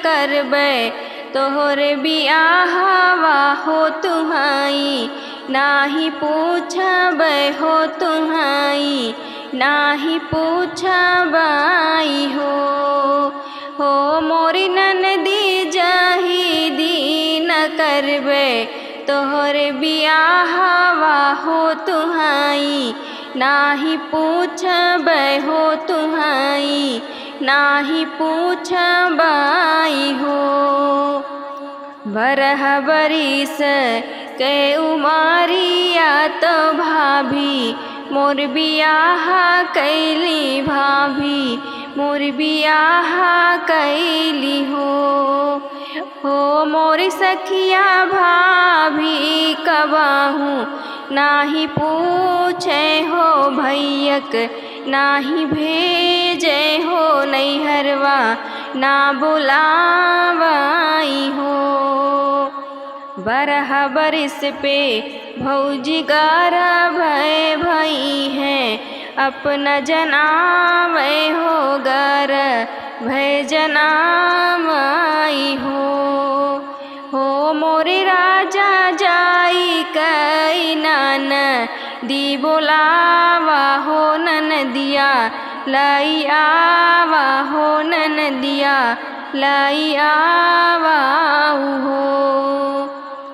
करबै तोहरे बियाहवा हो तुहाई, नाही पूछबै हो तुहाई, नाही पूछबाई हो मोरी ननदी जाही दिन करबै तोहरे बियाहवा हो तुहाई, नाही पूछबै हो तुहाई, नाही पूछबाई हो। बरह बरिस के उमरिया तो भाभी मोर बियाह कैली, भाभी मोर बियाह कैली हो मोर सखिया भाभी कबाहू, नाही पूछे हो भैयक, नाही भेजे हो नैहरवा, ना बुलावाई हो। बरह बरिस पे भौजी गारा भई हैं, अपना जनावे हो गर भय जनामाई हो मोरे राजा जाई कई नान दी बोलावा हो ननदिया, लाई आवा हो ननदिया, लाई आवा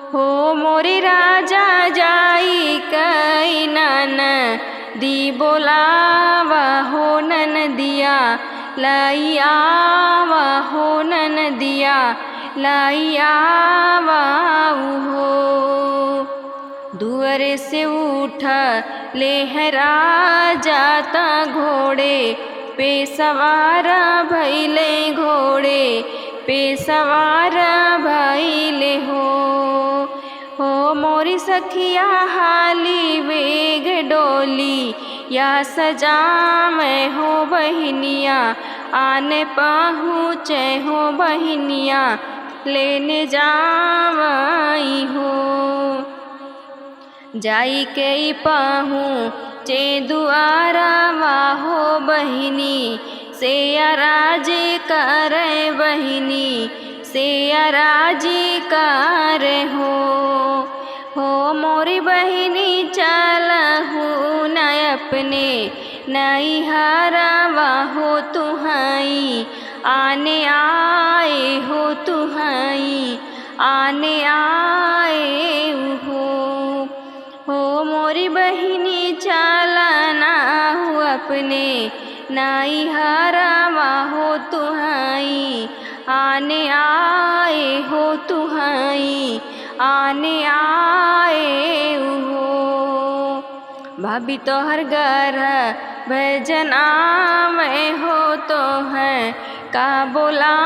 हो मोरे राजा जाई कई नान दी बोलावा हो ननदिया, लाई आवा हो ननदिया, लाई आवा हो। दुअर से उठा लेहरा जाता घोड़े पे सवारा भैले, घोड़े पे सवारा भैले हो मोरी सखिया हाली वेग डोली, या सजा मैं हो बहनिया, आने पहुँचे हो बहनिया, लेने जावाई हो। जाई के पहुँचे दुआरा वाहो बहिनी, से अराज करे बहिनी, से अराज करे हो मोरी बहिनी चलहू न अपने नैहरवा हो तुहाई, आने आए हो तुहाई, आने आए हो मोरी बहिनी चलना हो अपने नैहरवा हो तुहाई, आने आए हो तुहाई, आने आए हो। भाभी तोहर घर भजना में हो तो है, का बोला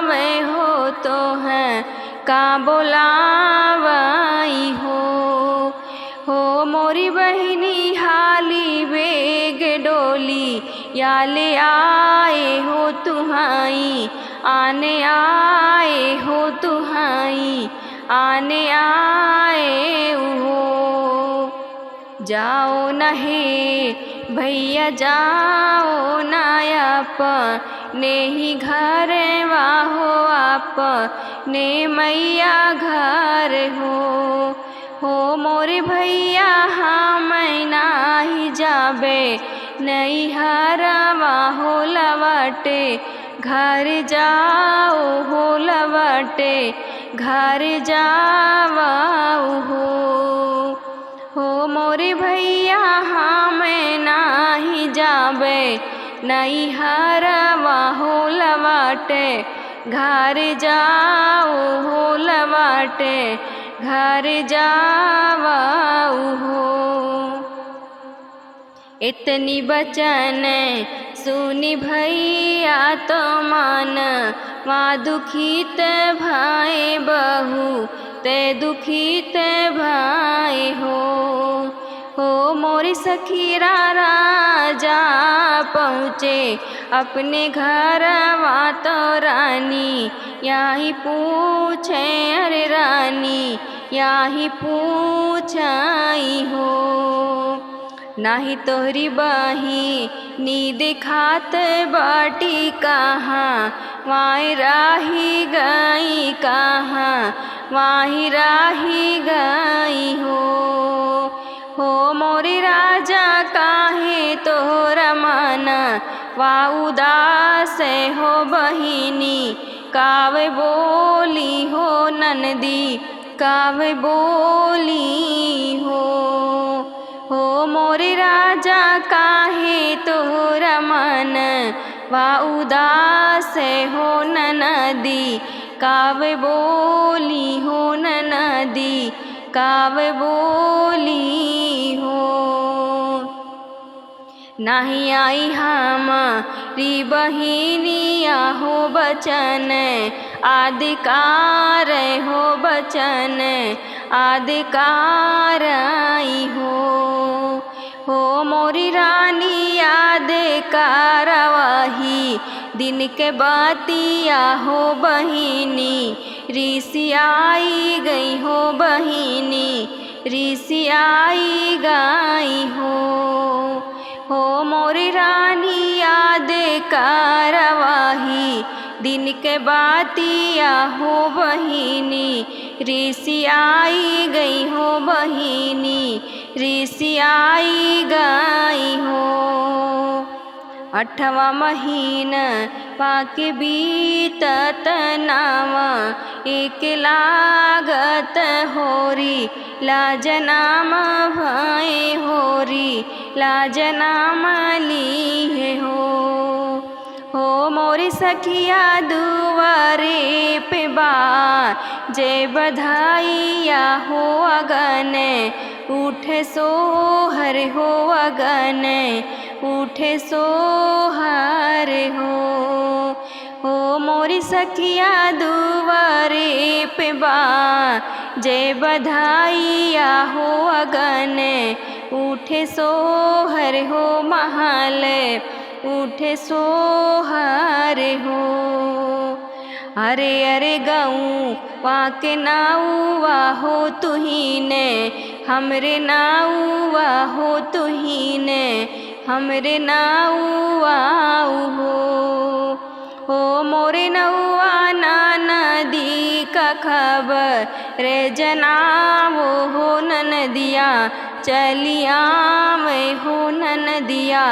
में हो तो है, का बोलावाई हो मोरी बहिनी हाली बेग डोली, या ले आए हो तुहाई, आने आए हो तुहाई, आने आए हो। जाओ नहीं भैया जाओ नायप ने ही घर वाहो आप ने मैया घर हो मोरे भैया हम नाही जाबे नैहरवा हो लवाटे, घर जाओ हो लवाटे, घर जावाओ हो मोरे भैया हम नाही जाबे नैहरवा हो लवाटे, घर जाओ हो लवाटे, घर जावाओ हो। इतनी बचन सुनी भैया तो मान, माँ दुखित भाई बहू ते दुखित भाई हो मोरी सखीरा राजा पहुँचे अपने घर तो रानी, यही पूछे अरे रानी, यही पूछाई हो नाही तोहरी बही नी दिखात बाटी कहाँ, वाई राही गई कहाँ, वाही राही गई हो मोरी राजा काहे तोहरा मन वा उदास हो बहिनी, कावे बोली हो ननदी, कावे बोली हो मोरे राजा काहे तोहरा मन वा उदास हो ननदी, कावे बोली हो ननदी, कावे बोली हो। नाही आई हमारी बहिनिया हो बचन, आदिकार हो बचन, आदिकार आई हो मोरी रानी याद कारवाही, दिन के बातिया हो बहिनी, ऋषि आई गई हो बहिनी, ऋषि आई गई हो मोरी रानी याद कारवाही, दिन के बातिया हो बहिनी, ऋषि आई गई हो बहिनी, ऋषि आई गई हो। 8वां महीना पाके बीतत नावा, एक लागत होरी लाजनाम भय होरी, लाजनाम ली हो मोरी सखिया दुआरे पे बार, जय बधाइया हो अगन, उठे सोहर हो अगन, उठे सोहर हो मोरी सखिया दुआरे पे बार, जय बधाइया हो अगन, उठे सोहर हो महल, उठे सोहर हो। अरे अरे गऊ वाके नाऊवा हो तुहीने, हमरे नाऊवा हो तुहीने, हमरे नाऊवा हो मोरे नौआ ना नदी का खबर, रे जनावो हो ननदिया, चलिया मैं हो ननदिया,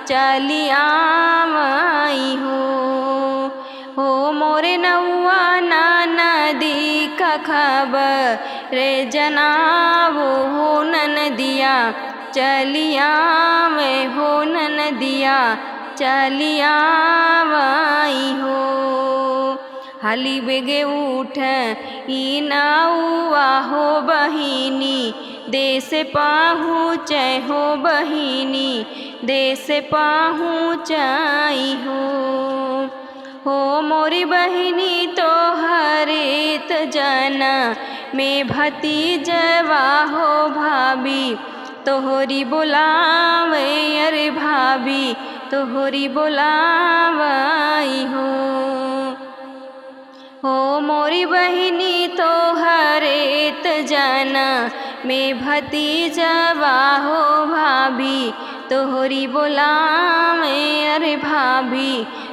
चलिया माई हो मोरे नौआ ना नदी का खबर, रे जनावो हो ननदिया, चलिया मैं हो ननदिया, चलिया माई हो। हाली बेगे उठ ई नाऊआ हो बहिनी, देश पहुँच हो बहिनी, देश पहुँचाई हो मोरी बहिनी तो हरित जना, में भतीजवा हो भाभी, तोहरी बुलावे अरे भाभी, तोहरी बुलावाई हो मोरी बहिनी तो हरेत जाना, में भतीजवा हो भाभी, तोहरी बुलावे अरे भाभी,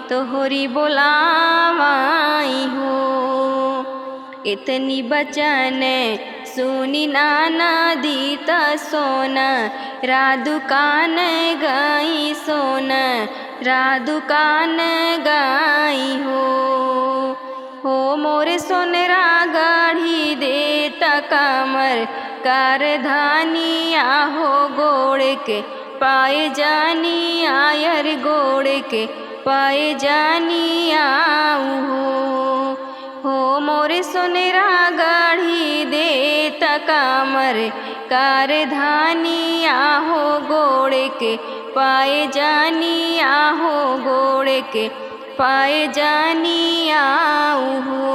तोहरी बुलावाई हो। इतनी बचन सुनी नाना दीता सोना, राधुकान गाई सोना, राधुकान गाई हो मोरे सोनरा गाढ़ी देता कमर, कारधानिया हो गोड़ के पाए जानी आयर गोड़ के पाए जानी हो मोरे सोनेरा गाढ़ी देता कमर, कारधानिया हो गोड़ के पाए जानी हो गोड़ के पाए जानी हो।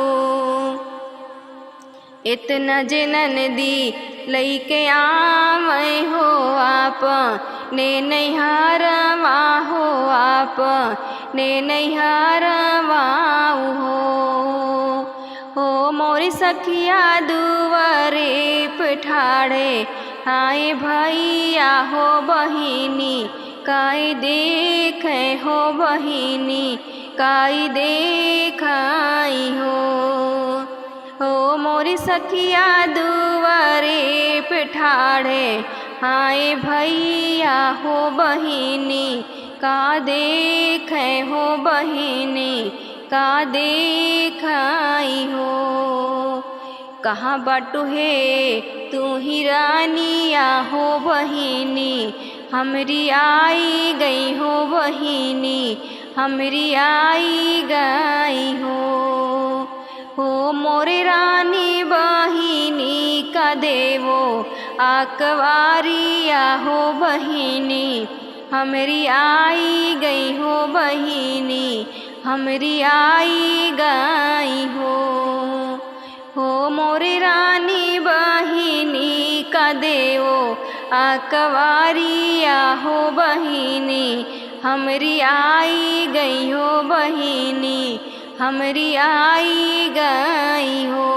इतना जे ननदी लईके आवे हो आप, ने नैहरवा हो आप, ने नैहरवा हो मोरी सखिया दुआरे पे ठाड़े, हाय भैया हो बहिनी काई देखे हो बहिनी काई देखाई हो मोरी सखिया दुआरे पे ठाड़े हाय भैया हो बहिनी का देखे हो बहिनी का देखाई हो। कहाँ बाटू है तू ही रानिया हो बहिनी हमरी आई गई हो बहिनी हमरी आई गई हो मोरे रानी बहिनी का देवो आकवारिया हो बहिनी हमरी आई गई हो बहिनी हमरी आई गई हो मोरे रानी बहिनी का देवो आकवारिया हो बहिनी हमरी आई गई हो बहिनी हमरी आई गई हो।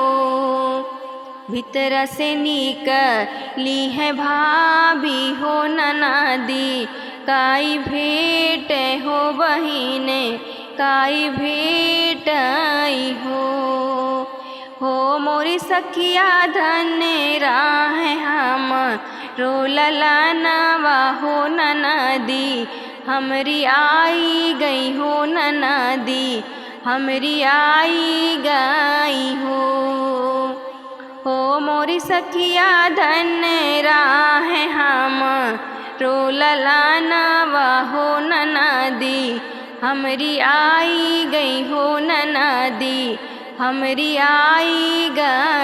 भीतर से निकली है भाभी हो ननदी काई भेंट हो बहिने काई भेंट हो मोरी सखिया धन्य राह हम रोलला नवा हो ननदी हमरी आई गई हो ननदी हमरी आई गई हो मोरी सखिया धन्य राह हम रोलला नवा हो ननदी हमरी आई गई हो ननदी हमरी आई गई।